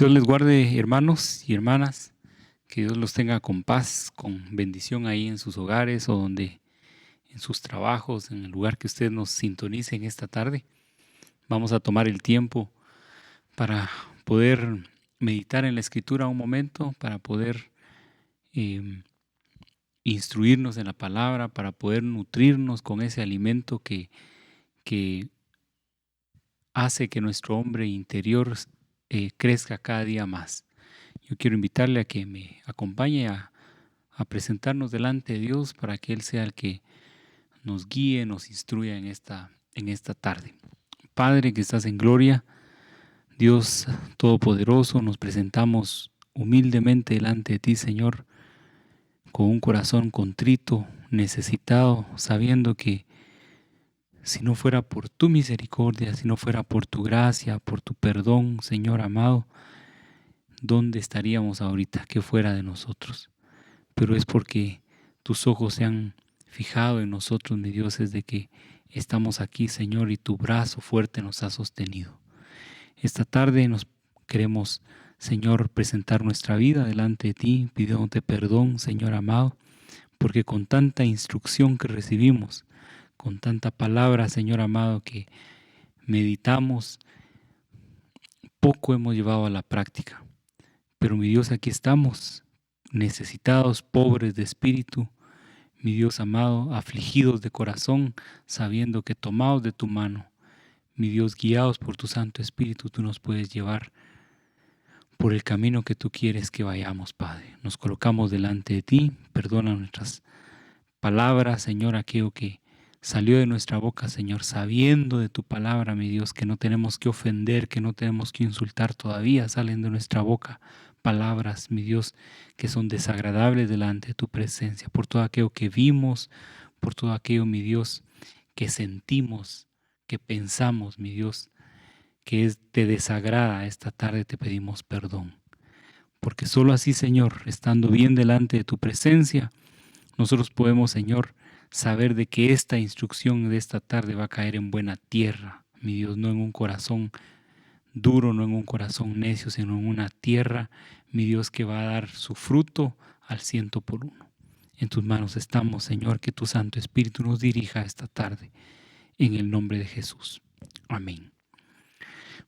Dios les guarde, hermanos y hermanas, que Dios los tenga con paz, con bendición ahí en sus hogares o donde en sus trabajos, en el lugar que ustedes nos sintonicen esta tarde. Vamos a tomar el tiempo para poder meditar en la Escritura un momento, para poder instruirnos en la palabra, para poder nutrirnos con ese alimento que hace que nuestro hombre interior crezca cada día más. Yo quiero invitarle a que me acompañe a presentarnos delante de Dios para que Él sea el que nos guíe, nos instruya en esta tarde. Padre que estás en gloria, Dios Todopoderoso, nos presentamos humildemente delante de ti, Señor, con un corazón contrito, necesitado, sabiendo que si no fuera por tu misericordia, si no fuera por tu gracia, por tu perdón, Señor amado, ¿dónde estaríamos ahorita? ¿Qué fuera de nosotros? Pero es porque tus ojos se han fijado en nosotros, mi Dios, es de que estamos aquí, Señor, y tu brazo fuerte nos ha sostenido. Esta tarde nos queremos, Señor, presentar nuestra vida delante de ti, pidiéndote perdón, Señor amado, porque con tanta instrucción que recibimos, con tanta palabra, Señor amado, que meditamos, poco hemos llevado a la práctica. Pero mi Dios, aquí estamos, necesitados, pobres de espíritu, mi Dios amado, afligidos de corazón, sabiendo que tomados de tu mano, mi Dios, guiados por tu Santo Espíritu, tú nos puedes llevar por el camino que tú quieres que vayamos, Padre. Nos colocamos delante de ti, perdona nuestras palabras, Señor, aquello que salió de nuestra boca, Señor, sabiendo de tu palabra, mi Dios, que no tenemos que ofender, que no tenemos que insultar todavía, salen de nuestra boca palabras, mi Dios, que son desagradables delante de tu presencia, por todo aquello que vimos, por todo aquello, mi Dios, que sentimos, que pensamos, mi Dios, que te desagrada. Esta tarde te pedimos perdón, porque solo así, Señor, estando bien delante de tu presencia, nosotros podemos, Señor, saber de que esta instrucción de esta tarde va a caer en buena tierra, mi Dios, no en un corazón duro, no en un corazón necio, sino en una tierra, mi Dios, que va a dar su fruto al 100%. En tus manos estamos, Señor, que tu Santo Espíritu nos dirija esta tarde, en el nombre de Jesús. Amén.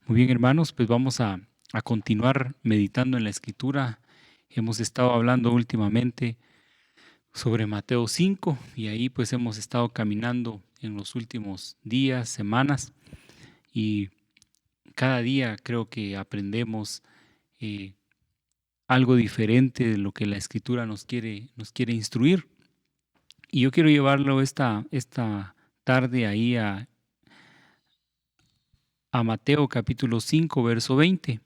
Muy bien, hermanos, pues vamos a continuar meditando en la Escritura. Hemos estado hablando últimamente sobre Mateo 5 y ahí pues hemos estado caminando en los últimos días, semanas, y cada día creo que aprendemos algo diferente de lo que la Escritura nos quiere instruir. Y yo quiero llevarlo esta tarde ahí a Mateo capítulo 5, verso 20.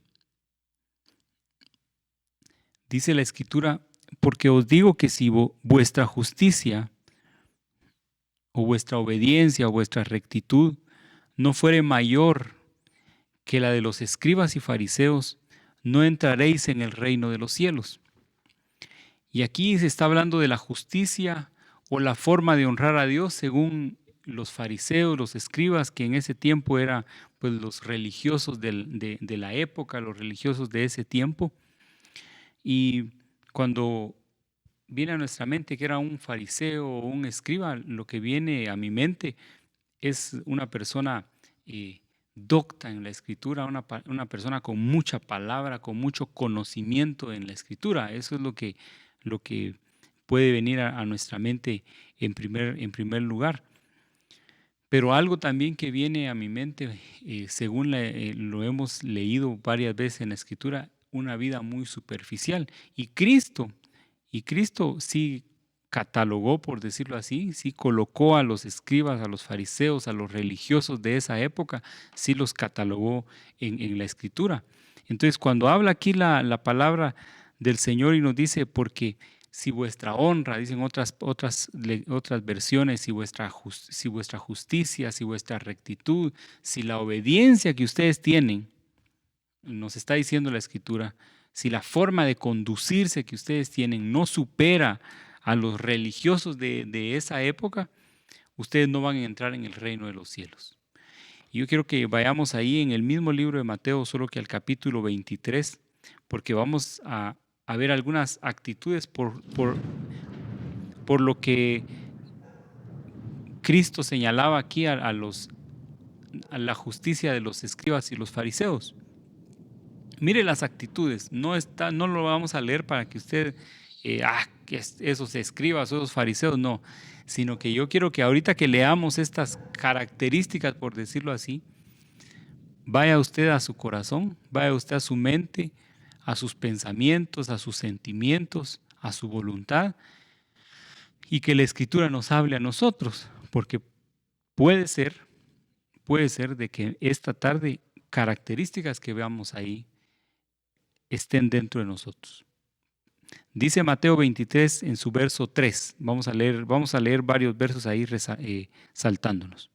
Dice la Escritura: porque os digo que si vuestra justicia o vuestra obediencia o vuestra rectitud no fuere mayor que la de los escribas y fariseos, no entraréis en el reino de los cielos. Y aquí se está hablando de la justicia o la forma de honrar a Dios según los fariseos, los escribas, que en ese tiempo eran pues los religiosos de la época, los religiosos de ese tiempo. Y cuando viene a nuestra mente que era un fariseo o un escriba, lo que viene a mi mente es una persona docta en la Escritura, una persona con mucha palabra, con mucho conocimiento en la Escritura. Eso es lo que puede venir a nuestra mente en primer lugar. Pero algo también que viene a mi mente, según lo hemos leído varias veces en la Escritura, una vida muy superficial. Y Cristo sí catalogó, por decirlo así, sí colocó a los escribas, a los fariseos, a los religiosos de esa época, sí los catalogó en la Escritura. Entonces, cuando habla aquí la palabra del Señor y nos dice, porque si vuestra honra, dicen otras versiones, si vuestra justicia, si vuestra rectitud, si la obediencia que ustedes tienen, nos está diciendo la Escritura, si la forma de conducirse que ustedes tienen no supera a los religiosos de esa época, ustedes no van a entrar en el reino de los cielos. Y yo quiero que vayamos ahí en el mismo libro de Mateo, solo que al capítulo 23, porque vamos a ver algunas actitudes por lo que Cristo señalaba aquí a la justicia de los escribas y los fariseos. Mire las actitudes, no lo vamos a leer para que usted, que esos escribas o esos fariseos, no, sino que yo quiero que ahorita que leamos estas características, por decirlo así, vaya usted a su corazón, vaya usted a su mente, a sus pensamientos, a sus sentimientos, a su voluntad, y que la Escritura nos hable a nosotros, porque puede ser, puede ser de que esta tarde características que veamos ahí estén dentro de nosotros. Dice Mateo 23 en su verso 3. Vamos a leer varios versos ahí saltándonos.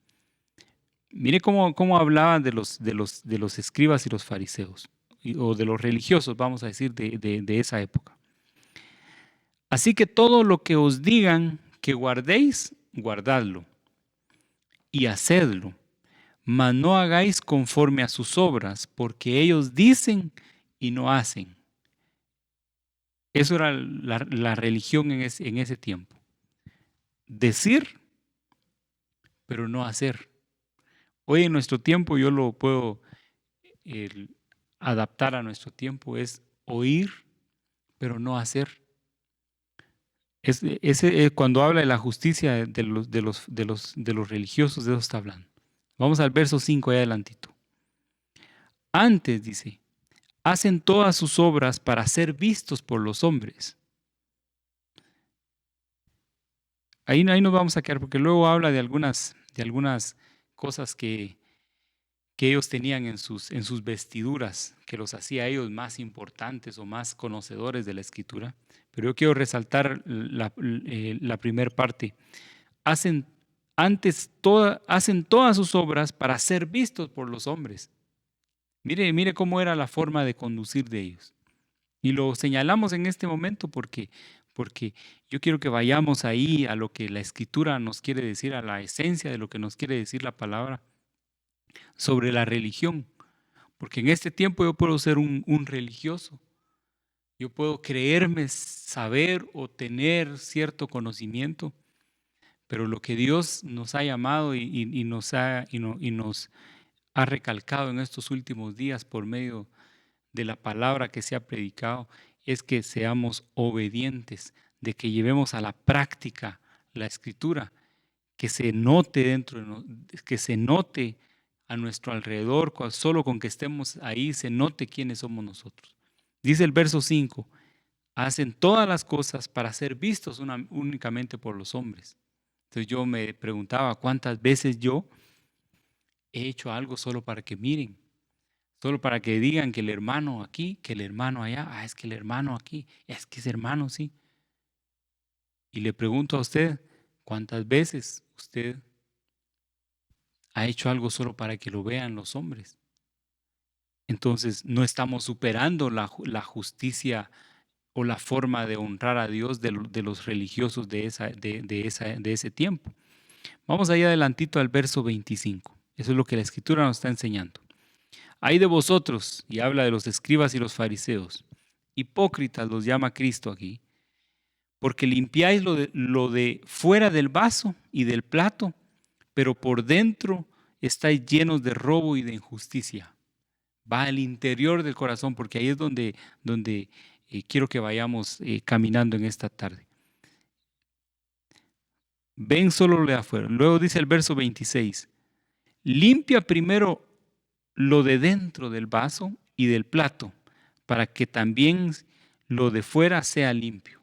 Mire cómo hablaban de los escribas y los fariseos, o de los religiosos, vamos a decir, de esa época. Así que todo lo que os digan que guardéis, guardadlo y hacedlo, mas no hagáis conforme a sus obras, porque ellos dicen y no hacen. Eso era la religión en ese tiempo. Decir, pero no hacer. Hoy en nuestro tiempo yo lo puedo adaptar a nuestro tiempo, es oír, pero no hacer. Cuando habla de la justicia de los religiosos, de eso está hablando. Vamos al verso 5 ahí adelantito. Antes, dice, hacen todas sus obras para ser vistos por los hombres. Ahí nos vamos a quedar, porque luego habla de algunas cosas que ellos tenían en sus vestiduras, que los hacía a ellos más importantes o más conocedores de la Escritura. Pero yo quiero resaltar la primera parte. Hacen todas sus obras para ser vistos por los hombres. Mire cómo era la forma de conducir de ellos. Y lo señalamos en este momento porque yo quiero que vayamos ahí a lo que la Escritura nos quiere decir, a la esencia de lo que nos quiere decir la palabra sobre la religión. Porque en este tiempo yo puedo ser un religioso. Yo puedo creerme saber o tener cierto conocimiento, pero lo que Dios nos ha llamado y nos ha recalcado en estos últimos días por medio de la palabra que se ha predicado es que seamos obedientes, de que llevemos a la práctica la Escritura, que se note que se note a nuestro alrededor, solo con que estemos ahí se note quiénes somos nosotros. Dice el verso 5, hacen todas las cosas para ser vistos únicamente por los hombres. Entonces yo me preguntaba cuántas veces yo he hecho algo solo para que miren, solo para que digan que el hermano aquí, que el hermano allá, es que el hermano aquí, es que ese hermano sí. Y le pregunto a usted, ¿cuántas veces usted ha hecho algo solo para que lo vean los hombres? Entonces no estamos superando la justicia o la forma de honrar a Dios de los religiosos de ese tiempo. Vamos ahí adelantito al verso 25. Eso es lo que la Escritura nos está enseñando. Hay de vosotros, y habla de los escribas y los fariseos, hipócritas los llama Cristo aquí, porque limpiáis lo de fuera del vaso y del plato, pero por dentro estáis llenos de robo y de injusticia. Va al interior del corazón, porque ahí es donde quiero que vayamos caminando en esta tarde. Ven solo lo de afuera. Luego dice el verso 26, limpia primero lo de dentro del vaso y del plato, para que también lo de fuera sea limpio.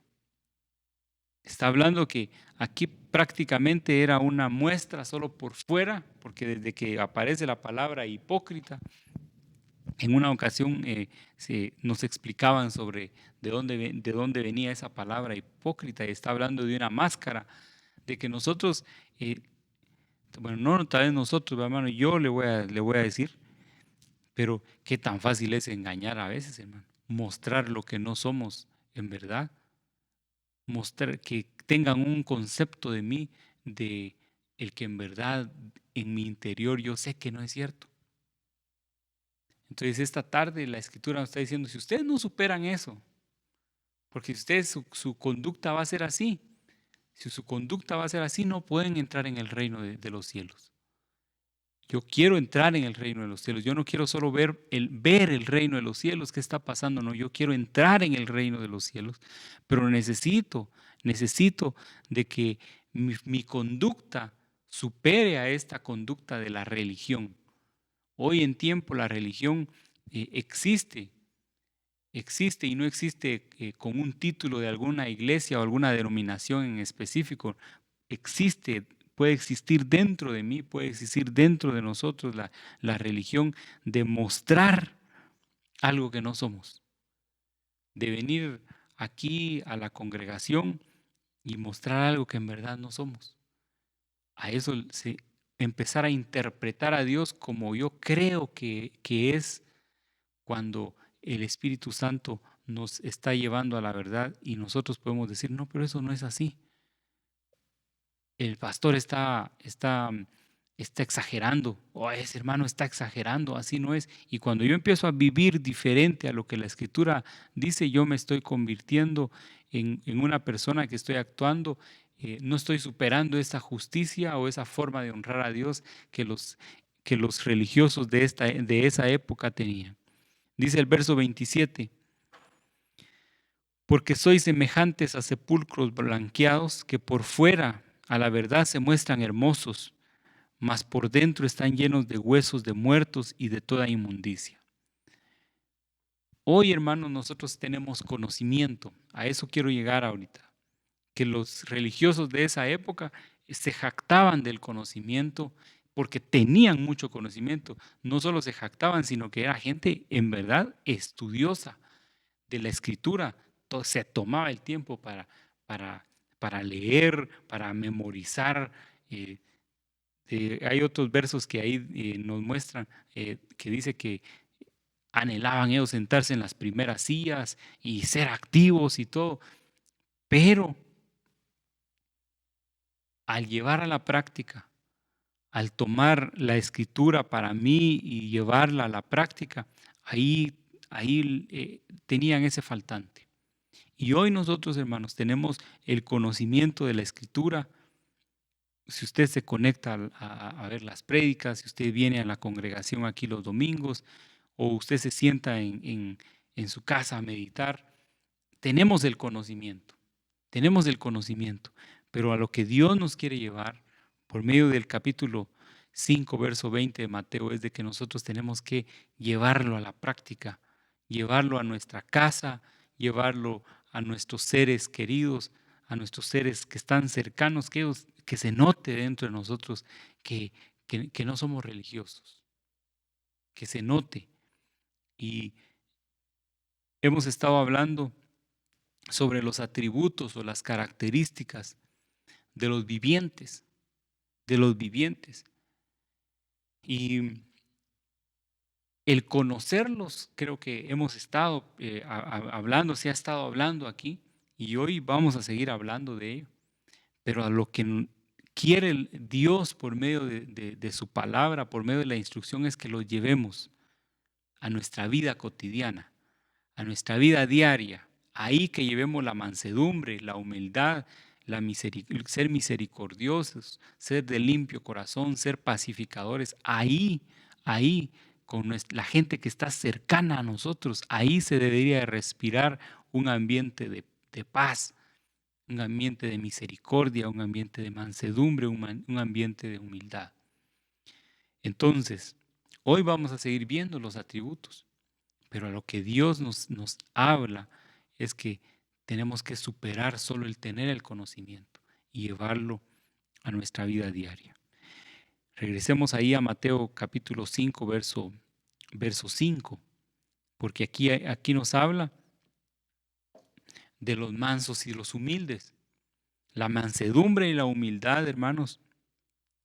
Está hablando que aquí prácticamente era una muestra solo por fuera, porque desde que aparece la palabra hipócrita, en una ocasión nos explicaban sobre de dónde venía esa palabra hipócrita, y está hablando de una máscara, de que nosotros, bueno, no tal vez nosotros, hermano, yo le voy a decir, pero qué tan fácil es engañar a veces, hermano, mostrar lo que no somos en verdad, mostrar que tengan un concepto de mí, de el que en verdad en mi interior yo sé que no es cierto. Entonces esta tarde la Escritura nos está diciendo, si ustedes no superan eso, porque si ustedes su conducta va a ser así, si su conducta va a ser así, no pueden entrar en el reino de los cielos. Yo quiero entrar en el reino de los cielos. Yo no quiero solo ver el reino de los cielos, qué está pasando. No, yo quiero entrar en el reino de los cielos. Pero necesito de que mi conducta supere a esta conducta de la religión. Hoy en tiempo la religión existe y no existe con un título de alguna iglesia o alguna denominación en específico. Existe, puede existir dentro de mí, puede existir dentro de nosotros la religión de mostrar algo que no somos, de venir aquí a la congregación y mostrar algo que en verdad no somos. A eso empezar a interpretar a Dios como yo creo que es cuando el Espíritu Santo nos está llevando a la verdad y nosotros podemos decir, no, pero eso no es así. El pastor está exagerando, o ese hermano está exagerando, así no es. Y cuando yo empiezo a vivir diferente a lo que la Escritura dice, yo me estoy convirtiendo en una persona que estoy actuando, no estoy superando esa justicia o esa forma de honrar a Dios que los religiosos de esa época tenían. Dice el verso 27, porque sois semejantes a sepulcros blanqueados que por fuera a la verdad se muestran hermosos, mas por dentro están llenos de huesos de muertos y de toda inmundicia. Hoy, hermanos, nosotros tenemos conocimiento, a eso quiero llegar ahorita, que los religiosos de esa época se jactaban del conocimiento porque tenían mucho conocimiento. No solo se jactaban, sino que era gente en verdad estudiosa de la escritura. Se tomaba el tiempo para leer, para memorizar. Hay otros versos que ahí nos muestran que dice que anhelaban ellos sentarse en las primeras sillas y ser activos y todo, pero al llevar a la práctica, al tomar la escritura para mí y llevarla a la práctica, ahí tenían ese faltante. Y hoy nosotros, hermanos, tenemos el conocimiento de la escritura. Si usted se conecta a ver las prédicas, si usted viene a la congregación aquí los domingos, o usted se sienta en su casa a meditar, tenemos el conocimiento, pero a lo que Dios nos quiere llevar por medio del capítulo 5, verso 20 de Mateo, es de que nosotros tenemos que llevarlo a la práctica, llevarlo a nuestra casa, llevarlo a nuestros seres queridos, a nuestros seres que están cercanos, que se note dentro de nosotros que no somos religiosos, que se note. Y hemos estado hablando sobre los atributos o las características de los vivientes, Y el conocerlos, creo que hemos estado hablando, se ha estado hablando aquí, y hoy vamos a seguir hablando de ello. Pero a lo que quiere Dios por medio de su palabra, por medio de la instrucción, es que los llevemos a nuestra vida cotidiana, a nuestra vida diaria. Ahí que llevemos la mansedumbre, la humildad, ser misericordiosos, ser de limpio corazón, ser pacificadores. Ahí, con la gente que está cercana a nosotros, ahí se debería respirar un ambiente de paz, un ambiente de misericordia, un ambiente de mansedumbre, un ambiente de humildad. Entonces, hoy vamos a seguir viendo los atributos, pero a lo que Dios nos habla es que tenemos que superar solo el tener el conocimiento y llevarlo a nuestra vida diaria. Regresemos ahí a Mateo capítulo 5, verso 5, porque aquí nos habla de los mansos y los humildes. La mansedumbre y la humildad, hermanos,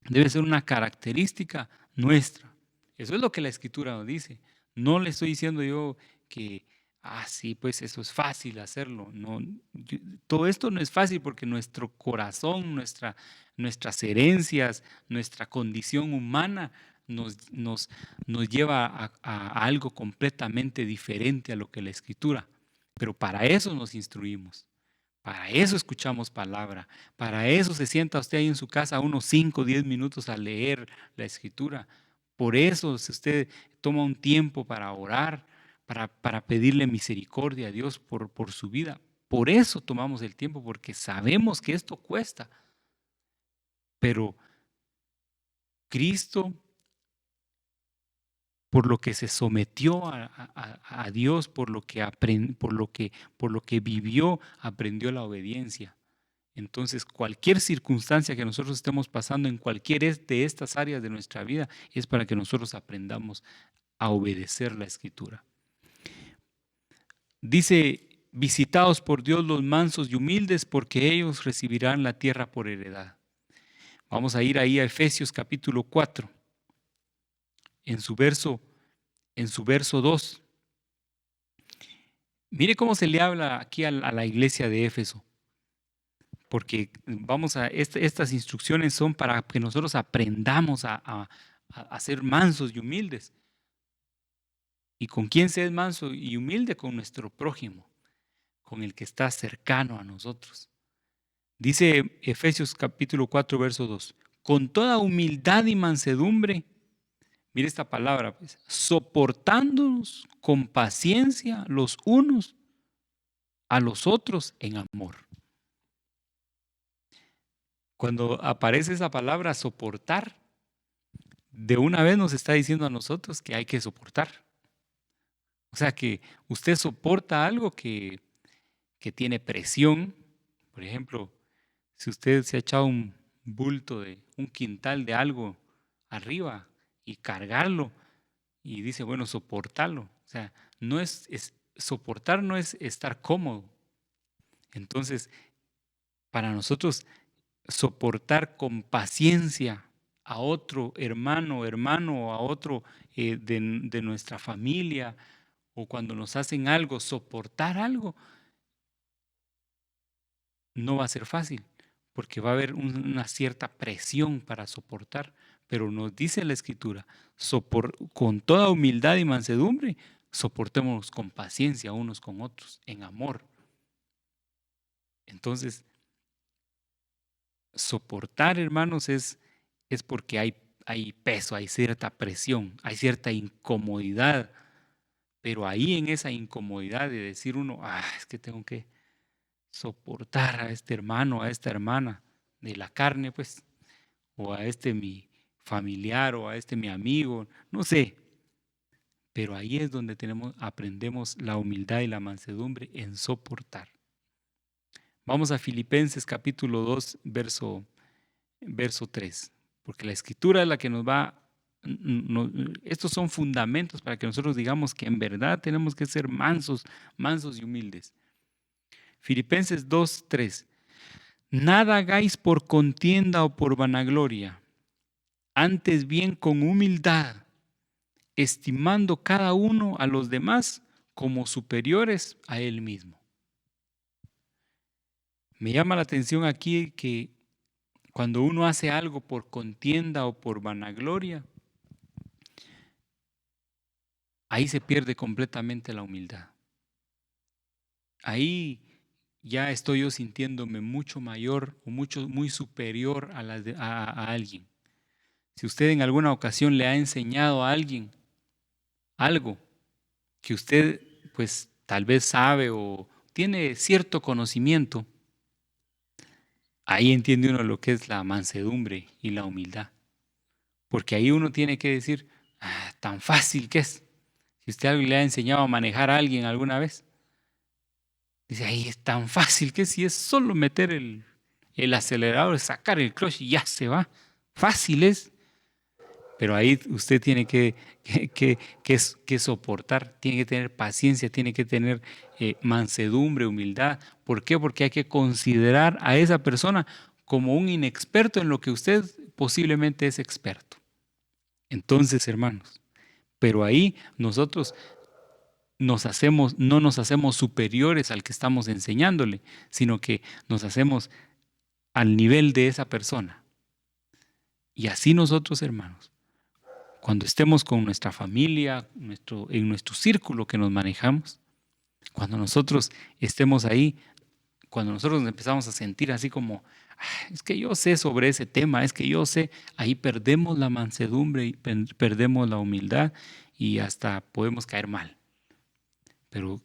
debe ser una característica nuestra. Eso es lo que la Escritura nos dice. No le estoy diciendo yo que, sí, pues eso es fácil hacerlo. No, todo esto no es fácil porque nuestro corazón, nuestras herencias, nuestra condición humana nos lleva a algo completamente diferente a lo que la Escritura. Pero para eso nos instruimos, para eso escuchamos palabra, para eso se sienta usted ahí en su casa unos 5 o 10 minutos a leer la Escritura. Por eso, si usted toma un tiempo para orar, para pedirle misericordia a Dios por su vida, por eso tomamos el tiempo, porque sabemos que esto cuesta. Pero Cristo, por lo que se sometió a Dios, por lo que vivió, aprendió la obediencia. Entonces, cualquier circunstancia que nosotros estemos pasando en cualquier de estas áreas de nuestra vida es para que nosotros aprendamos a obedecer la Escritura. Dice, visitaos por Dios los mansos y humildes, porque ellos recibirán la tierra por heredad. Vamos a ir ahí a Efesios capítulo 4, en su verso 2. Mire cómo se le habla aquí a la iglesia de Éfeso. Porque estas instrucciones son para que nosotros aprendamos a ser mansos y humildes. ¿Y con quién se es manso y humilde? Con nuestro prójimo, con el que está cercano a nosotros. Dice Efesios capítulo 4, verso 2, con toda humildad y mansedumbre, mire esta palabra, pues, soportándonos con paciencia los unos a los otros en amor. Cuando aparece esa palabra soportar, de una vez nos está diciendo a nosotros que hay que soportar. O sea que usted soporta algo que tiene presión. Por ejemplo, si usted se ha echado un bulto de un quintal de algo arriba y cargarlo y dice, bueno, soportarlo. O sea, soportar no es estar cómodo. Entonces, para nosotros soportar con paciencia a otro hermano o a otro de nuestra familia, o cuando nos hacen algo, soportar algo, no va a ser fácil, porque va a haber una cierta presión para soportar. Pero nos dice la Escritura, con toda humildad y mansedumbre, soportémonos con paciencia unos con otros, en amor. Entonces, soportar, hermanos, es porque hay peso, hay cierta presión, hay cierta incomodidad. Pero ahí en esa incomodidad de decir uno, es que tengo que soportar a este hermano, a esta hermana de la carne, pues, o a este mi familiar, o a este mi amigo, no sé. Pero ahí es donde aprendemos la humildad y la mansedumbre en soportar. Vamos a Filipenses capítulo 2, verso 3, porque la Escritura es la que nos va, estos son fundamentos para que nosotros digamos que en verdad tenemos que ser mansos y humildes. Filipenses 2, 3. Nada hagáis por contienda o por vanagloria, antes bien con humildad, estimando cada uno a los demás como superiores a él mismo. Me llama la atención aquí que cuando uno hace algo por contienda o por vanagloria, ahí se pierde completamente la humildad. Ahí ya estoy yo sintiéndome mucho mayor o muy superior a alguien. Si usted en alguna ocasión le ha enseñado a alguien algo que usted pues tal vez sabe o tiene cierto conocimiento, ahí entiende uno lo que es la mansedumbre y la humildad. Porque ahí uno tiene que decir, tan fácil que es. Si usted algo le ha enseñado a manejar a alguien alguna vez, dice, ahí es tan fácil que si es solo meter el acelerador, sacar el clutch y ya se va. Fácil es. Pero ahí usted tiene que soportar, tiene que tener paciencia, tiene que tener mansedumbre, humildad. ¿Por qué? Porque hay que considerar a esa persona como un inexperto en lo que usted posiblemente es experto. Entonces, hermanos, pero ahí nosotros no nos hacemos superiores al que estamos enseñándole, sino que nos hacemos al nivel de esa persona. Y así nosotros, hermanos, cuando estemos con nuestra familia, en nuestro círculo que nos manejamos, cuando nosotros estemos ahí, cuando nosotros nos empezamos a sentir así como, es que yo sé sobre ese tema, es que yo sé, ahí perdemos la mansedumbre y perdemos la humildad y hasta podemos caer mal. Pero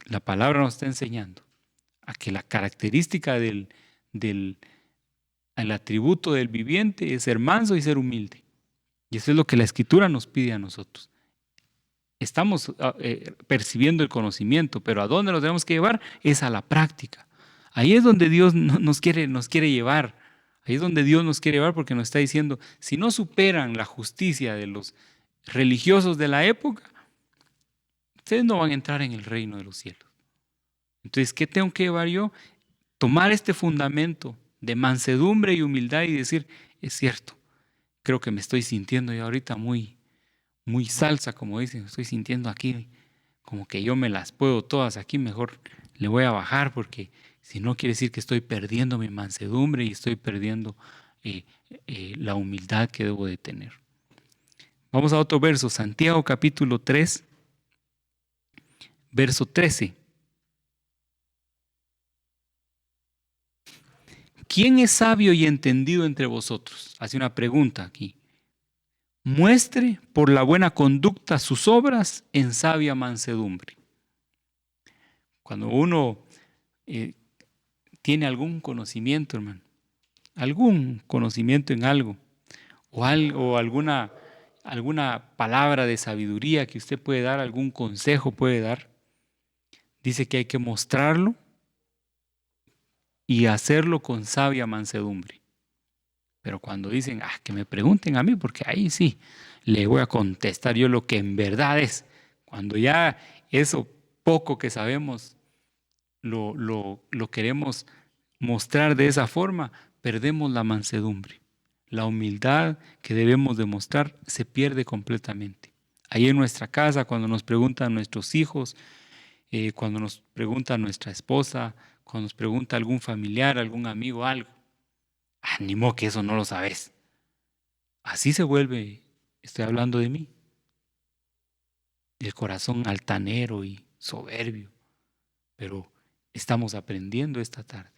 la palabra nos está enseñando a que la característica del el atributo del viviente es ser manso y ser humilde. Y eso es lo que la Escritura nos pide a nosotros. Estamos percibiendo el conocimiento, pero ¿a dónde nos tenemos que llevar? Es a la práctica. Ahí es donde Dios nos quiere llevar. Ahí es donde Dios nos quiere llevar porque nos está diciendo, si no superan la justicia de los religiosos de la época, ustedes no van a entrar en el reino de los cielos. Entonces, ¿qué tengo que llevar yo? Tomar este fundamento de mansedumbre y humildad y decir, es cierto, creo que me estoy sintiendo yo ahorita muy salsa, como dicen, estoy sintiendo aquí como que yo me las puedo todas aquí, mejor le voy a bajar porque si no quiere decir que estoy perdiendo mi mansedumbre y estoy perdiendo la humildad que debo de tener. Vamos a otro verso, Santiago capítulo 3, verso 13. ¿Quién es sabio y entendido entre vosotros? Hace una pregunta aquí. Muestre por la buena conducta sus obras en sabia mansedumbre. Cuando uno tiene algún conocimiento, hermano, algún conocimiento en algo, o alguna palabra de sabiduría que usted puede dar, algún consejo puede dar, dice que hay que mostrarlo y hacerlo con sabia mansedumbre. Pero cuando dicen, que me pregunten a mí, porque ahí sí, le voy a contestar yo lo que en verdad es. Cuando ya eso poco que sabemos lo queremos mostrar de esa forma, perdemos la mansedumbre. La humildad que debemos demostrar se pierde completamente. Ahí en nuestra casa, cuando nos preguntan nuestros hijos, cuando nos pregunta nuestra esposa, cuando nos pregunta algún familiar, algún amigo, algo, ni modo que eso no lo sabes. Así se vuelve, estoy hablando de mí, el corazón altanero y soberbio. Pero estamos aprendiendo esta tarde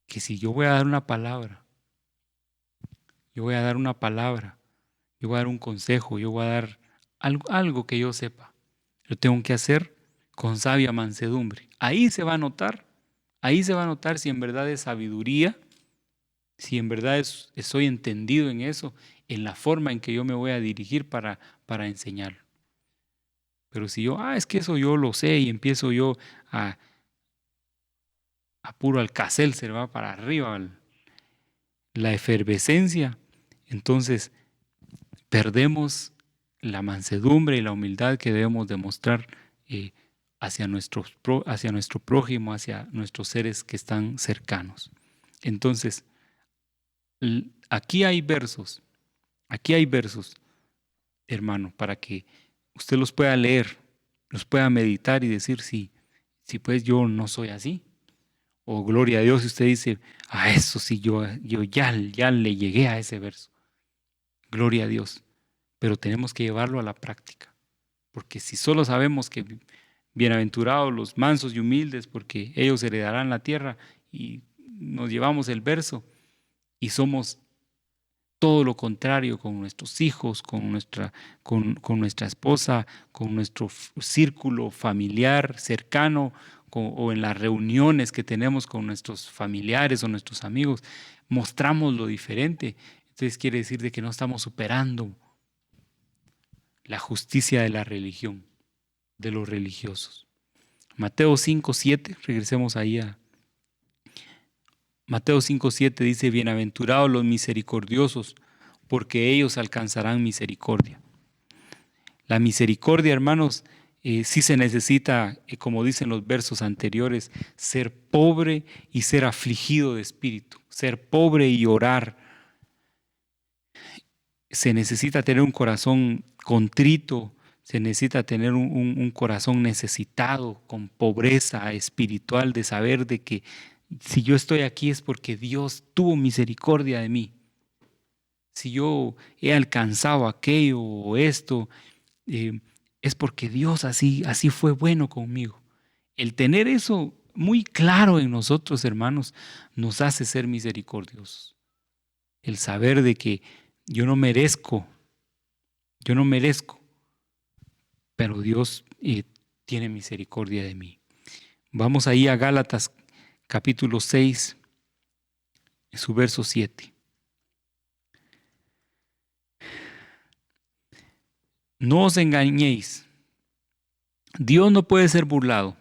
que si yo voy a dar una palabra, yo voy a dar un consejo, yo voy a dar algo que yo sepa, lo tengo que hacer con sabia mansedumbre. Ahí se va a notar si en verdad es sabiduría, si en verdad soy entendido en eso, en la forma en que yo me voy a dirigir para enseñarlo. Pero si yo, es que eso yo lo sé y empiezo yo a puro Alka-Seltzer, va para arriba, la efervescencia, entonces perdemos la mansedumbre y la humildad que debemos demostrar hacia nuestro prójimo, hacia nuestros seres que están cercanos. Entonces, aquí hay versos, hermano, para que usted los pueda leer, los pueda meditar y decir, sí, pues yo no soy así. O gloria a Dios, si usted dice, eso sí, yo ya le llegué a ese verso. Gloria a Dios. Pero tenemos que llevarlo a la práctica. Porque si solo sabemos que bienaventurados los mansos y humildes, porque ellos heredarán la tierra, y nos llevamos el verso y somos todo lo contrario con nuestros hijos, con nuestra esposa, con nuestro círculo familiar cercano, o en las reuniones que tenemos con nuestros familiares o nuestros amigos, mostramos lo diferente. Entonces quiere decir de que no estamos superando la justicia de la religión, de los religiosos. Mateo 5:7, regresemos ahí a Mateo 5:7 dice, bienaventurados los misericordiosos, porque ellos alcanzarán misericordia. La misericordia, hermanos, sí se necesita, como dicen los versos anteriores, ser pobre y ser afligido de espíritu, ser pobre y orar. Se necesita tener un corazón contrito, se necesita tener un corazón necesitado, con pobreza espiritual, de saber de que si yo estoy aquí es porque Dios tuvo misericordia de mí. si yo he alcanzado aquello o esto, es porque Dios así fue bueno conmigo. El tener eso muy claro en nosotros, hermanos, nos hace ser misericordiosos. El saber de que yo no merezco, pero Dios tiene misericordia de mí. Vamos ahí a Gálatas capítulo 6, su verso 7. No os engañéis, Dios no puede ser burlado.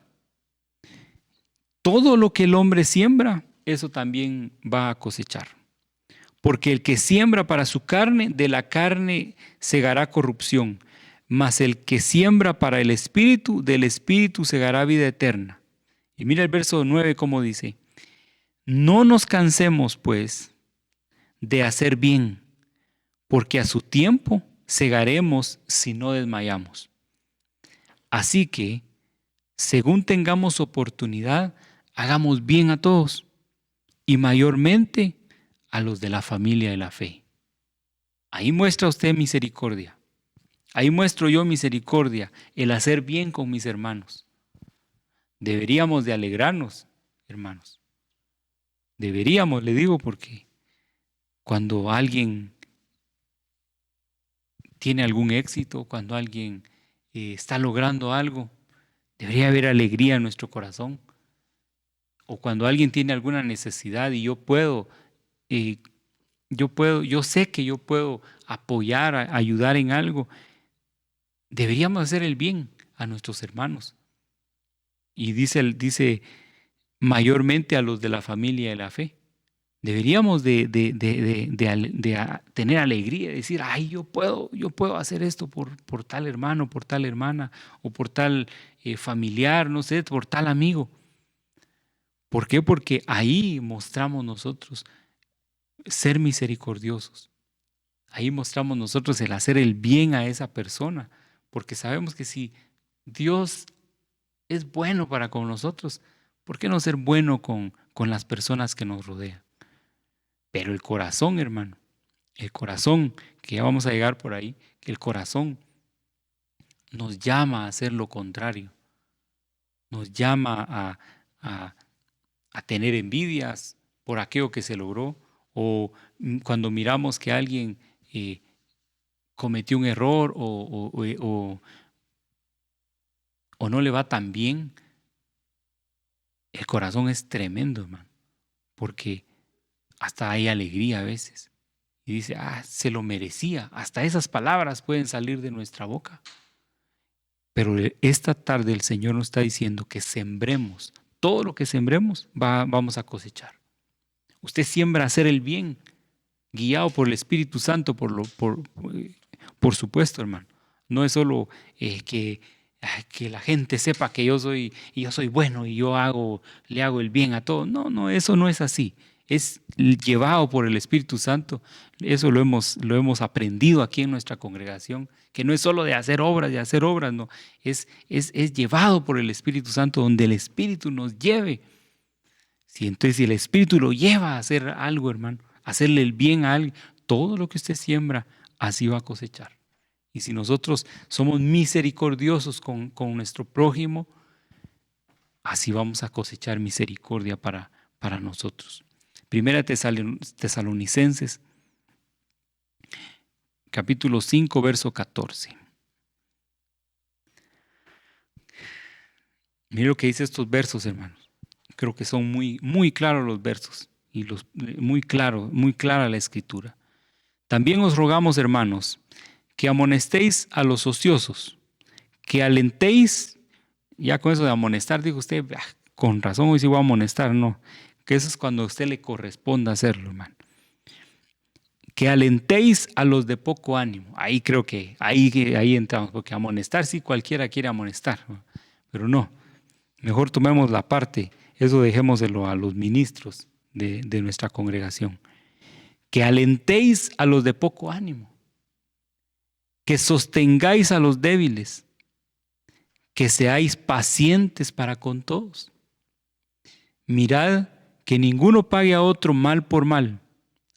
Todo lo que el hombre siembra, eso también va a cosechar. Porque el que siembra para su carne, de la carne segará corrupción, mas el que siembra para el Espíritu, del Espíritu segará vida eterna. Y mira el verso 9 cómo dice: no nos cansemos, pues, de hacer bien, porque a su tiempo segaremos si no desmayamos. Así que, según tengamos oportunidad, hagamos bien a todos, y mayormente a los de la familia de la fe. Ahí muestra usted misericordia. Ahí muestro yo misericordia, el hacer bien con mis hermanos. Deberíamos de alegrarnos, hermanos. Deberíamos, le digo, porque cuando alguien tiene algún éxito, cuando alguien está logrando algo, debería haber alegría en nuestro corazón. O cuando alguien tiene alguna necesidad y yo sé que yo puedo apoyar, ayudar en algo, deberíamos hacer el bien a nuestros hermanos. Y dice mayormente a los de la familia de la fe. Deberíamos de tener alegría, decir, ay, yo puedo hacer esto por tal hermano, por tal hermana, o por tal familiar, no sé, por tal amigo. ¿Por qué? Porque ahí mostramos nosotros ser misericordiosos. Ahí mostramos nosotros el hacer el bien a esa persona, porque sabemos que si Dios es bueno para con nosotros, ¿por qué no ser bueno con las personas que nos rodean? Pero el corazón, hermano, el corazón, que ya vamos a llegar por ahí, que el corazón nos llama a hacer lo contrario, nos llama a tener envidias por aquello que se logró, o cuando miramos que alguien cometió un error o no le va tan bien, el corazón es tremendo, hermano, porque hasta hay alegría a veces. Y dice, se lo merecía. Hasta esas palabras pueden salir de nuestra boca. Pero esta tarde el Señor nos está diciendo que sembremos. Todo lo que sembremos vamos a cosechar. Usted siembra hacer el bien, guiado por el Espíritu Santo, por supuesto, hermano. No es solo que la gente sepa que yo soy bueno y le hago el bien a todos. No, eso no es así. Es llevado por el Espíritu Santo. Eso lo hemos aprendido aquí en nuestra congregación, que no es solo de hacer obras, no. Es llevado por el Espíritu Santo, donde el Espíritu nos lleve. Entonces, si el Espíritu lo lleva a hacer algo, hermano, a hacerle el bien a alguien, todo lo que usted siembra, así va a cosechar. Y si nosotros somos misericordiosos con nuestro prójimo, así vamos a cosechar misericordia para nosotros. Primera Tesalonicenses, capítulo 5, verso 14. Mire lo que dice estos versos, hermanos. Creo que son muy, muy claros los versos y muy clara la escritura. También os rogamos, hermanos, que amonestéis a los ociosos, que alentéis, ya con eso de amonestar, dijo usted, con razón hoy sí voy a amonestar, no, que eso es cuando a usted le corresponda hacerlo, hermano. Que alentéis a los de poco ánimo. Ahí creo que ahí entramos, porque amonestar sí cualquiera quiere amonestar, pero no. Mejor tomemos la parte, eso dejémoselo a los ministros de nuestra congregación. Que alentéis a los de poco ánimo, que sostengáis a los débiles, que seáis pacientes para con todos. Mirad que ninguno pague a otro mal por mal,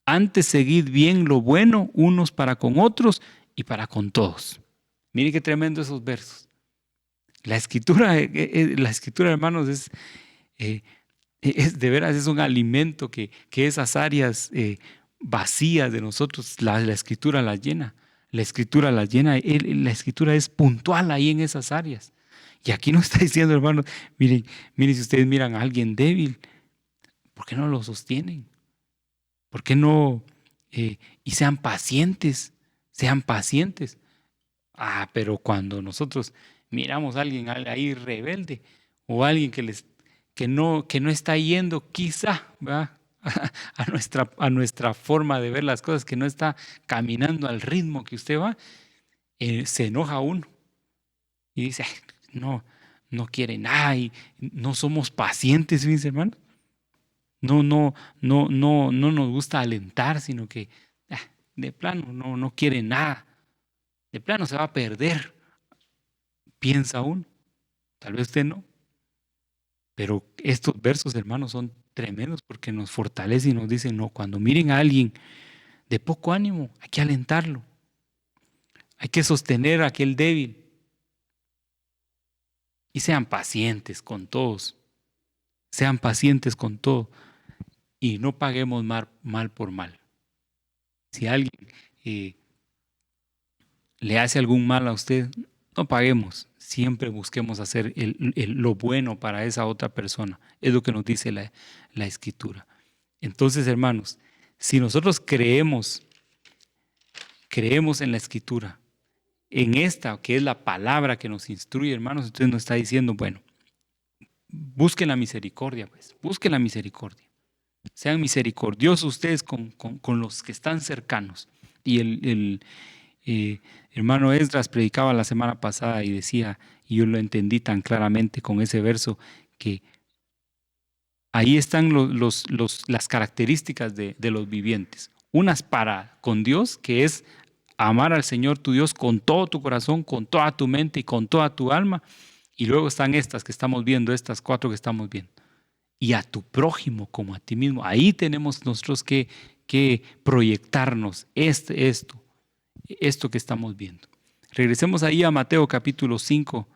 Antes seguid bien lo bueno unos para con otros y para con todos. Mire qué tremendo esos versos. La escritura, hermanos, eh, de veras es un alimento que esas áreas vacías de nosotros, la escritura las llena. La escritura las llena. La escritura es puntual ahí en esas áreas. Y aquí nos está diciendo, hermanos, miren, si ustedes miran a alguien débil, ¿por qué no lo sostienen? ¿Por qué no? Y sean pacientes, sean pacientes. Pero cuando nosotros miramos a alguien ahí rebelde o alguien que no está yendo quizá, ¿verdad? a nuestra forma de ver las cosas, que no está caminando al ritmo que usted va, se enoja uno y dice, "Ay, no quiere nada y no somos pacientes, mis hermanos. No nos gusta alentar, sino que de plano no quiere nada. De plano se va a perder, piensa uno. Tal vez usted no. Pero estos versos, hermanos, son tremendos porque nos fortalecen y nos dicen, no, cuando miren a alguien de poco ánimo, hay que alentarlo. Hay que sostener a aquel débil. Y sean pacientes con todos. Sean pacientes con todo. Y no paguemos mal por mal. Si alguien le hace algún mal a usted, no paguemos. Siempre busquemos hacer lo bueno para esa otra persona. Es lo que nos dice la Escritura. Entonces, hermanos, si nosotros creemos en la Escritura, en esta que es la palabra que nos instruye, hermanos, entonces nos está diciendo, bueno, busquen la misericordia, pues, busquen la misericordia. Sean misericordiosos ustedes con los que están cercanos. Y el hermano Esdras predicaba la semana pasada y decía, y yo lo entendí tan claramente con ese verso, que ahí están las características de los vivientes. Unas para con Dios, que es amar al Señor tu Dios con todo tu corazón, con toda tu mente y con toda tu alma. Y luego están estas que estamos viendo, estas 4 que estamos viendo. Y a tu prójimo como a ti mismo. Ahí tenemos nosotros que proyectarnos esto que estamos viendo. Regresemos ahí a Mateo capítulo 5,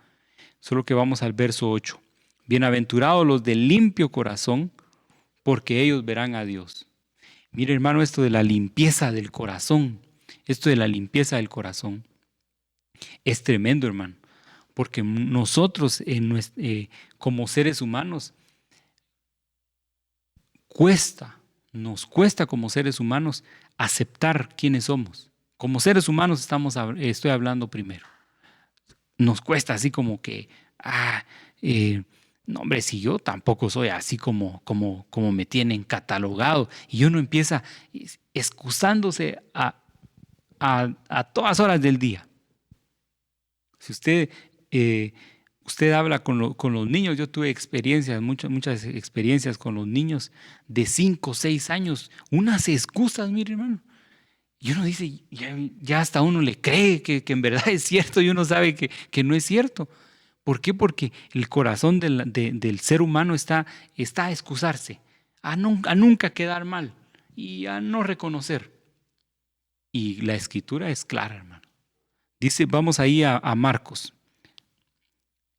solo que vamos al verso 8. Bienaventurados los de limpio corazón, porque ellos verán a Dios. Mire, hermano, esto de la limpieza del corazón, es tremendo, hermano, porque nosotros como seres humanos nos cuesta como seres humanos aceptar quiénes somos. Como seres humanos estoy hablando primero. Nos cuesta así como que, no hombre, si yo tampoco soy así como me tienen catalogado. Y uno empieza excusándose a todas horas del día. Si usted habla con los niños, yo tuve experiencias, muchas experiencias con los niños de 5 o 6 años, unas excusas, mire hermano. Y uno dice, ya hasta uno le cree que en verdad es cierto y uno sabe que no es cierto. ¿Por qué? Porque el corazón del ser humano está a excusarse, a nunca quedar mal y a no reconocer. Y la escritura es clara, hermano. Dice, vamos ahí a Marcos,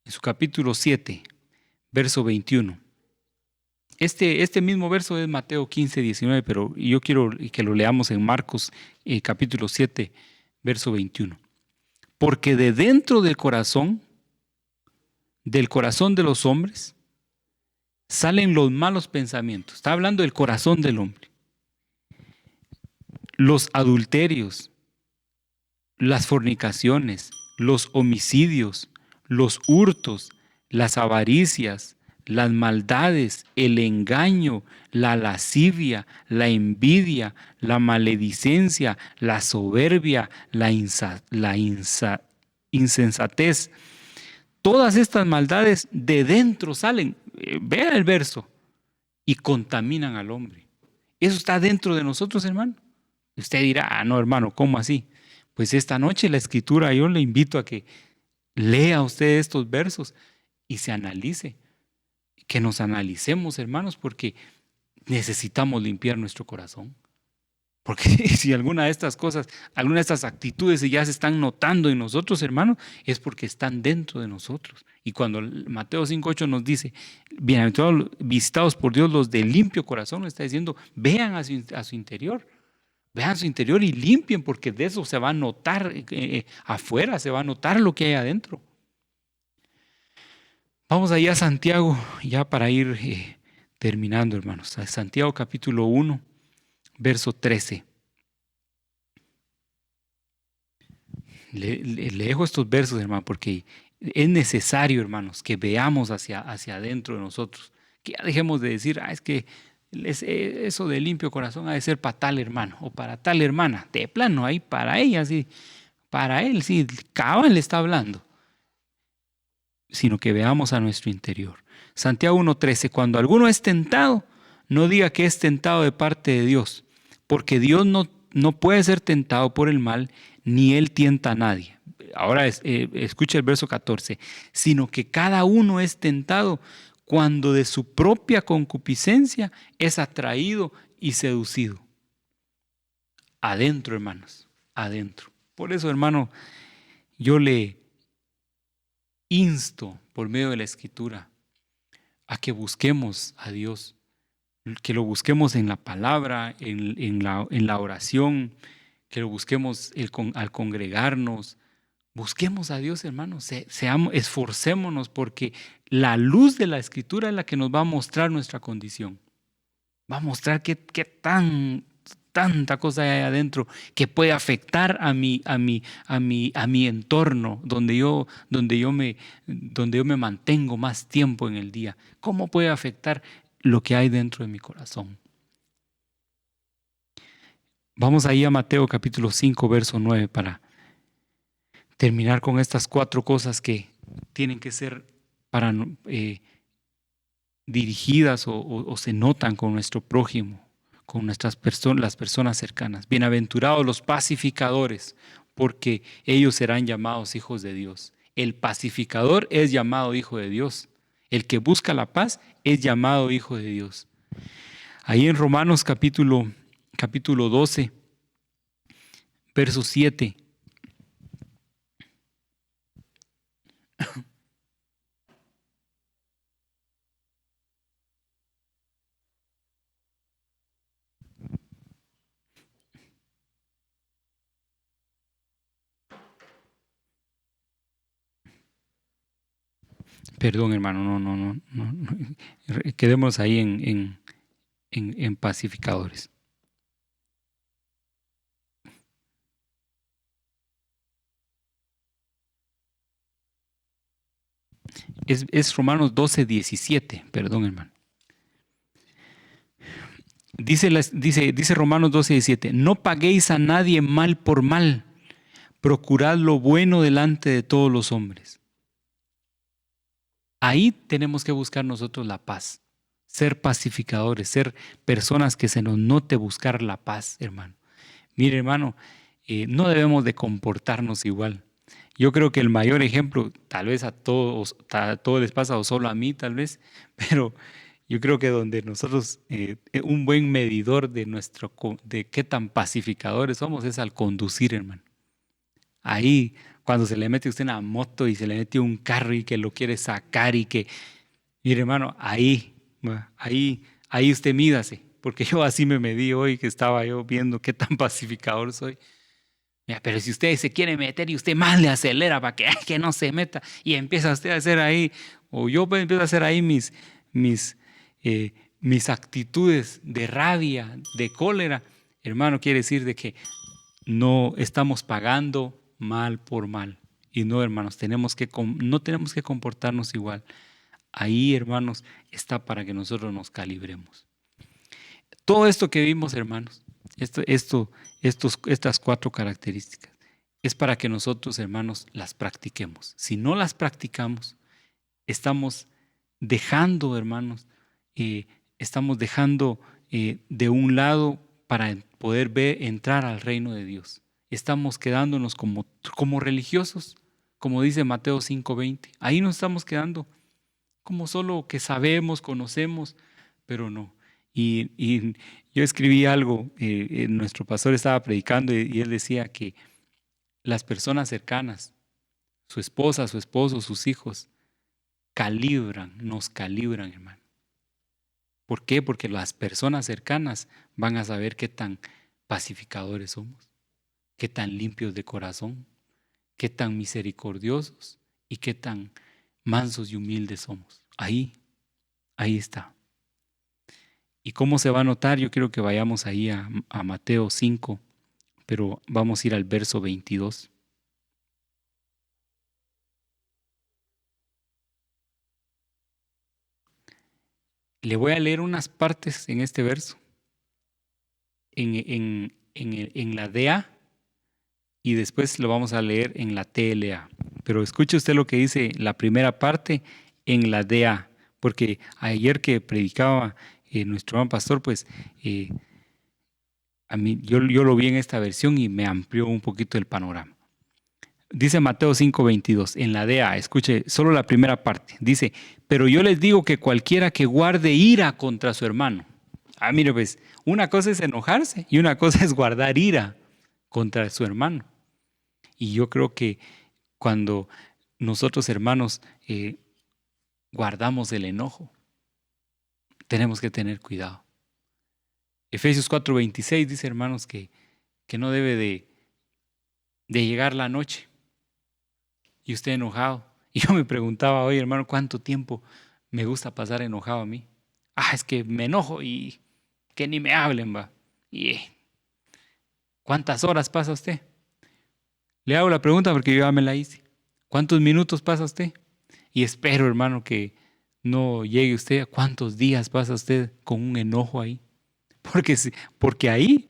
en su capítulo 7, verso 21. Este mismo verso es Mateo 15, 19, pero yo quiero que lo leamos en Marcos capítulo 7, verso 21. Porque de dentro del corazón de los hombres, salen los malos pensamientos. Está hablando del corazón del hombre. Los adulterios, las fornicaciones, los homicidios, los hurtos, las avaricias, las maldades, el engaño, la lascivia, la envidia, la maledicencia, la soberbia, la insensatez. Todas estas maldades de dentro salen, vea el verso, y contaminan al hombre. Eso está dentro de nosotros, hermano. Usted dirá, no, hermano, ¿cómo así? Pues esta noche la escritura, yo le invito a que lea usted estos versos y se analice. Que nos analicemos, hermanos, porque necesitamos limpiar nuestro corazón. Porque si alguna de estas cosas, alguna de estas actitudes ya se están notando en nosotros, hermanos, es porque están dentro de nosotros. Y cuando Mateo 5:8 nos dice, bienaventurados, visitados por Dios los de limpio corazón, nos está diciendo, vean a su interior. Vean su interior y limpien, porque de eso se va a notar afuera, se va a notar lo que hay adentro. Vamos allá a Santiago, ya para ir terminando, hermanos. A Santiago capítulo 1, verso 13. Le dejo estos versos, hermano, porque es necesario, hermanos, que veamos hacia adentro de nosotros. Que ya dejemos de decir, es que eso de limpio corazón ha de ser para tal hermano o para tal hermana. De plano, ahí para ella, sí. Para él, sí, cabal le está hablando. Sino que veamos a nuestro interior. Santiago 1:13, cuando alguno es tentado, no diga que es tentado de parte de Dios, porque Dios no puede ser tentado por el mal, ni Él tienta a nadie. Ahora escucha el verso 14, sino que cada uno es tentado cuando de su propia concupiscencia es atraído y seducido. Adentro, hermanos, adentro. Por eso, hermano, yo le insto por medio de la Escritura a que busquemos a Dios, que lo busquemos en la palabra, en la oración, que lo busquemos al congregarnos. Busquemos a Dios, hermanos, esforcémonos, porque la luz de la Escritura es la que nos va a mostrar nuestra condición. Va a mostrar qué tanta cosa hay adentro que puede afectar a mi entorno, donde yo me mantengo más tiempo en el día. ¿Cómo puede afectar lo que hay dentro de mi corazón? Vamos ahí a Mateo capítulo 5, verso 9 para terminar con estas 4 cosas que tienen que ser dirigidas o se notan con nuestro prójimo, con las personas cercanas. Bienaventurados los pacificadores, porque ellos serán llamados hijos de Dios. El pacificador es llamado hijo de Dios. El que busca la paz es llamado hijo de Dios. Ahí en Romanos capítulo 12, verso 7. Perdón, hermano, no. Quedemos ahí en pacificadores. Es Romanos 12, 17, perdón, hermano. Dice Romanos 12, 17, no paguéis a nadie mal por mal, procurad lo bueno delante de todos los hombres. Ahí tenemos que buscar nosotros la paz, ser pacificadores, ser personas que se nos note buscar la paz, hermano. Mire, hermano, no debemos de comportarnos igual. Yo creo que el mayor ejemplo, tal vez a todos les pasa o solo a mí tal vez, pero yo creo que donde nosotros, un buen medidor de qué tan pacificadores somos es al conducir, hermano. Ahí, cuando se le mete usted una moto y se le mete un carro y que lo quiere sacar y que, mire, hermano, ahí usted mídase, porque yo así me medí hoy que estaba yo viendo qué tan pacificador soy. Mira, pero si usted se quiere meter y usted más le acelera para que no se meta y empieza usted a hacer ahí, o yo empiezo a hacer ahí mis actitudes de rabia, de cólera, hermano, quiere decir de que no estamos pagando mal por mal. Y no, hermanos, no tenemos que comportarnos igual. Ahí, hermanos, está para que nosotros nos calibremos. Todo esto que vimos, hermanos, estas 4 características, es para que nosotros, hermanos, las practiquemos. Si no las practicamos, estamos dejando, hermanos, estamos dejando de un lado para poder entrar al reino de Dios. Estamos quedándonos como religiosos, como dice Mateo 5:20. Ahí nos estamos quedando como solo que sabemos, conocemos, pero no. Y yo escribí algo, nuestro pastor estaba predicando y él decía que las personas cercanas, su esposa, su esposo, sus hijos, nos calibran, hermano. ¿Por qué? Porque las personas cercanas van a saber qué tan pacificadores somos, qué tan limpios de corazón, qué tan misericordiosos y qué tan mansos y humildes somos. Ahí está. ¿Y cómo se va a notar? Yo quiero que vayamos ahí a Mateo 5, pero vamos a ir al verso 22. Le voy a leer unas partes en este verso, en la DA, y después lo vamos a leer en la TLA. Pero escuche usted lo que dice la primera parte en la DA, porque ayer que predicaba nuestro hermano pastor, pues a mí, yo lo vi en esta versión y me amplió un poquito el panorama. Dice Mateo 5:22, en la DA, escuche solo la primera parte. Dice, pero yo les digo que cualquiera que guarde ira contra su hermano. Mire, pues, una cosa es enojarse y una cosa es guardar ira contra su hermano. Y yo creo que cuando nosotros, hermanos, guardamos el enojo, tenemos que tener cuidado. Efesios 4:26 dice, hermanos, que no debe de llegar la noche y usted enojado. Y yo me preguntaba, oye, hermano, ¿cuánto tiempo me gusta pasar enojado a mí? Es que me enojo y que ni me hablen, va. Y ¿cuántas horas pasa usted? Le hago la pregunta porque yo ya me la hice. ¿Cuántos minutos pasa usted? Y espero, hermano, que no llegue usted a cuántos días pasa usted con un enojo ahí. Porque ahí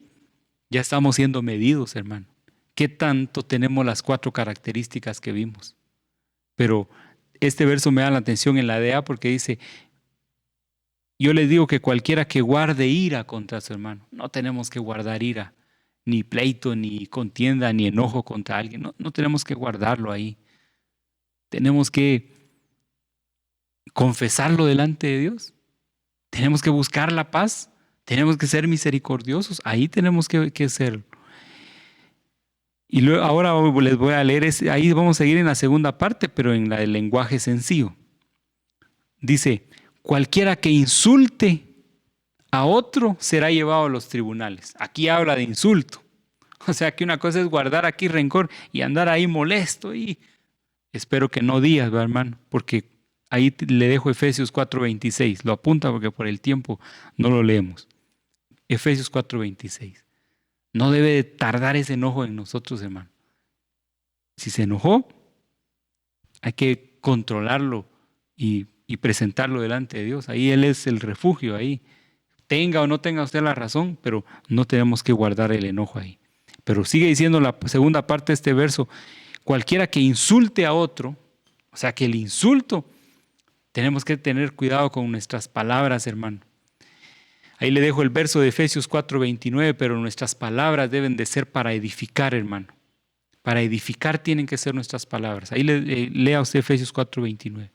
ya estamos siendo medidos, hermano. ¿Qué tanto tenemos las 4 características que vimos? Pero este verso me da la atención en la DA porque dice, yo les digo que cualquiera que guarde ira contra su hermano, no tenemos que guardar ira, ni pleito, ni contienda, ni enojo contra alguien, no tenemos que guardarlo ahí. Tenemos que confesarlo delante de Dios. Tenemos que buscar la paz. Tenemos que ser misericordiosos. Ahí tenemos que ser. Y luego, ahora les voy a leer, ahí vamos a seguir en la segunda parte, pero en la del lenguaje sencillo. Dice, cualquiera que insulte a otro será llevado a los tribunales. Aquí habla de insulto. O sea que una cosa es guardar aquí rencor y andar ahí molesto y espero que no digas, ¿verdad, hermano? Porque ahí le dejo Efesios 4:26. Lo apunta porque por el tiempo no lo leemos. Efesios 4:26. No debe de tardar ese enojo en nosotros, hermano. Si se enojó, hay que controlarlo y presentarlo delante de Dios. Ahí Él es el refugio, ahí. Tenga o no tenga usted la razón, pero no tenemos que guardar el enojo ahí. Pero sigue diciendo la segunda parte de este verso, cualquiera que insulte a otro, o sea que el insulto, tenemos que tener cuidado con nuestras palabras, hermano. Ahí le dejo el verso de Efesios 4:29, pero nuestras palabras deben de ser para edificar, hermano. Para edificar tienen que ser nuestras palabras. Ahí lea usted Efesios 4:29.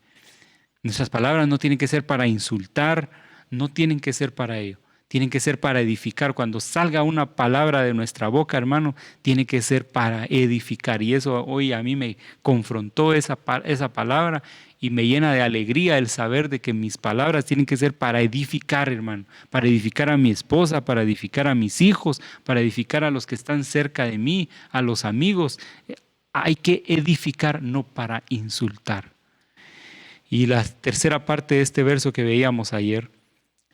Nuestras palabras no tienen que ser para insultar, no tienen que ser para ello. Tienen que ser para edificar. Cuando salga una palabra de nuestra boca, hermano, tiene que ser para edificar. Y eso hoy a mí me confrontó esa palabra y me llena de alegría el saber de que mis palabras tienen que ser para edificar, hermano. Para edificar a mi esposa, para edificar a mis hijos, para edificar a los que están cerca de mí, a los amigos. Hay que edificar, no para insultar. Y la tercera parte de este verso que veíamos ayer,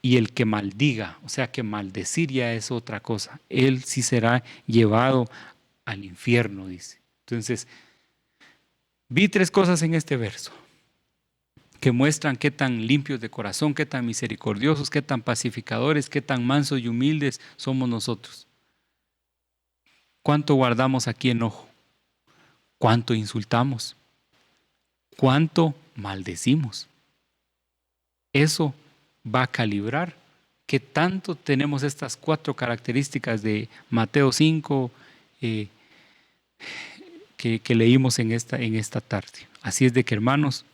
y el que maldiga, o sea que maldecir ya es otra cosa, él sí será llevado al infierno, dice. Entonces, vi 3 cosas en este verso que muestran qué tan limpios de corazón, qué tan misericordiosos, qué tan pacificadores, qué tan mansos y humildes somos nosotros. ¿Cuánto guardamos aquí enojo? ¿Cuánto insultamos? ¿Cuánto maldecimos? Eso va a calibrar qué tanto tenemos estas 4 características de Mateo 5 que leímos en esta tarde. Así es de que, hermanos,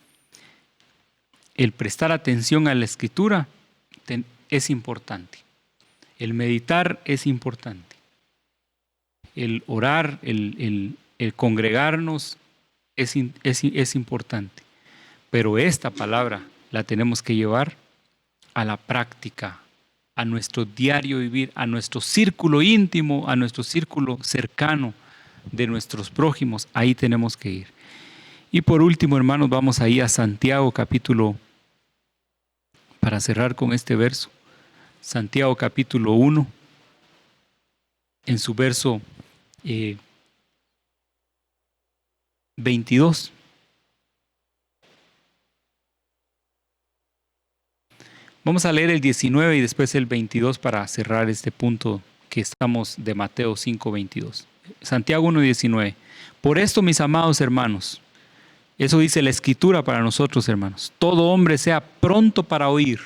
el prestar atención a la Escritura es importante. El meditar es importante. El orar, el congregarnos es importante. Pero esta palabra la tenemos que llevar a la práctica, a nuestro diario vivir, a nuestro círculo íntimo, a nuestro círculo cercano de nuestros prójimos. Ahí tenemos que ir. Y por último, hermanos, vamos ahí a Santiago capítulo, para cerrar con este verso. Santiago capítulo 1, en su verso 22. Vamos a leer el 19 y después el 22 para cerrar este punto que estamos de Mateo 5, 22. Santiago 1, 19. Por esto, mis amados hermanos, eso dice la Escritura para nosotros, hermanos, todo hombre sea pronto para oír,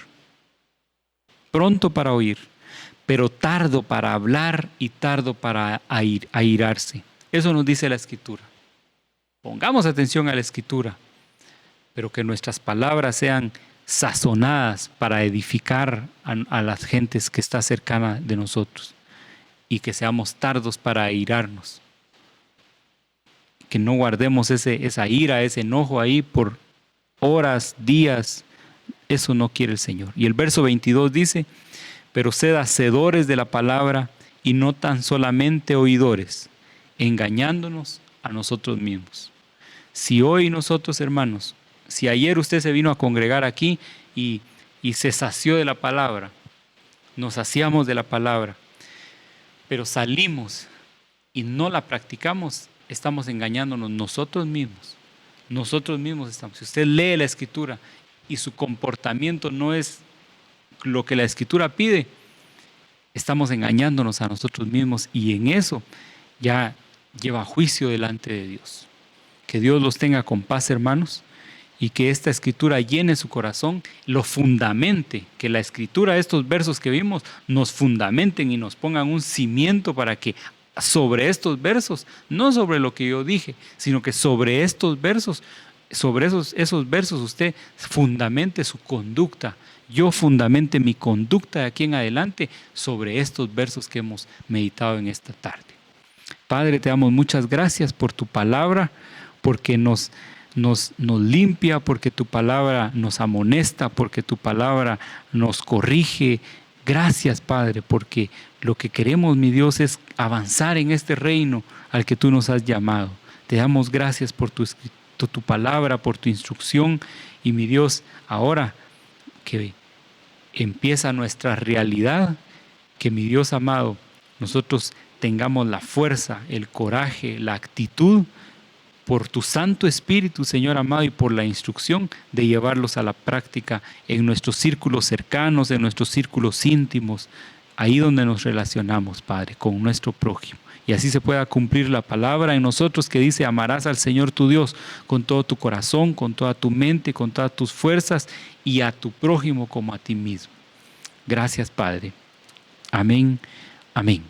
pero tardo para hablar y tardo para airarse. Eso nos dice la Escritura. Pongamos atención a la Escritura, pero que nuestras palabras sean sazonadas para edificar a las gentes que está cercana de nosotros, y que seamos tardos para airarnos. Que no guardemos esa ira, ese enojo ahí por horas, días. Eso no quiere el Señor. Y el verso 22 dice: pero sed hacedores de la palabra y no tan solamente oidores, engañándonos a nosotros mismos. Si hoy nosotros, hermanos, si ayer usted se vino a congregar aquí y se sació de la palabra, nos saciamos de la palabra, pero salimos y no la practicamos, estamos engañándonos nosotros mismos. Nosotros mismos estamos. Si usted lee la Escritura y su comportamiento no es lo que la Escritura pide, estamos engañándonos a nosotros mismos, y en eso ya lleva juicio delante de Dios. Que Dios los tenga con paz, hermanos, y que esta Escritura llene su corazón, lo fundamente, que la Escritura, estos versos que vimos, nos fundamenten y nos pongan un cimiento para que sobre estos versos, no sobre lo que yo dije, sino que sobre estos versos, sobre esos versos usted fundamente su conducta. Yo fundamente mi conducta de aquí en adelante sobre estos versos que hemos meditado en esta tarde. Padre, te damos muchas gracias por tu palabra, porque nos limpia, porque tu palabra nos amonesta, porque tu palabra nos corrige. Gracias, Padre, porque lo que queremos, mi Dios, es avanzar en este reino al que tú nos has llamado. Te damos gracias por tu palabra, por tu instrucción, y mi Dios, ahora que empieza nuestra realidad, que mi Dios amado, nosotros tengamos la fuerza, el coraje, la actitud, por tu Santo Espíritu, Señor amado, y por la instrucción de llevarlos a la práctica en nuestros círculos cercanos, en nuestros círculos íntimos, ahí donde nos relacionamos, Padre, con nuestro prójimo. Y así se pueda cumplir la palabra en nosotros que dice: amarás al Señor tu Dios con todo tu corazón, con toda tu mente, con todas tus fuerzas, y a tu prójimo como a ti mismo. Gracias, Padre. Amén. Amén.